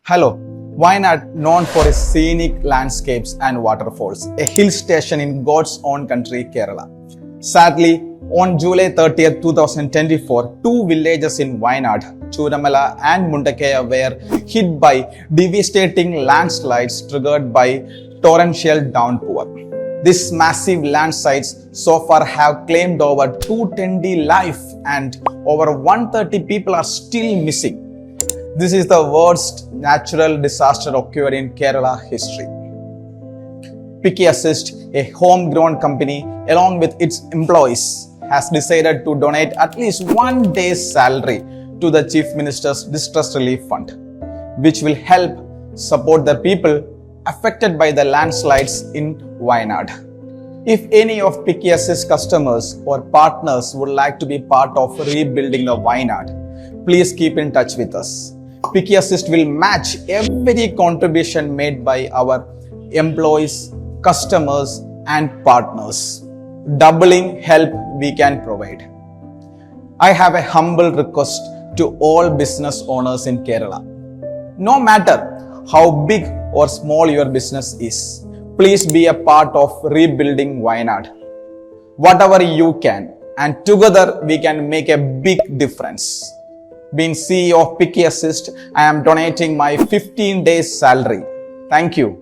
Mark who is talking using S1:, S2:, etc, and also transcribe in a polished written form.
S1: Hello, Wayanad, known for its scenic landscapes and waterfalls, a hill station in God's own country, Kerala. Sadly, on July 30th, 2024, two villages in Wayanad, Churamala and Mundakaya, were hit by devastating landslides triggered by torrential downpour. These massive landslides so far have claimed over 220 lives and over 130 people are still missing. This is the worst natural disaster occurred in Kerala history. Picky Assist, a homegrown company, along with its employees, has decided to donate at least one day's salary to the Chief Minister's Distress Relief Fund, which will help support the people affected by the landslides in Wayanad. If any of Picky Assist customers or partners would like to be part of rebuilding the Wayanad, please keep in touch with us. Picky Assist will match every contribution made by our employees, customers, and partners, doubling help we can provide. I have a humble request to all business owners in Kerala. No matter how big or small your business is, please be a part of rebuilding Wayanad. Whatever you can, and together we can make a big difference. Being CEO of Picky Assist, I am donating my 15 days salary. Thank you.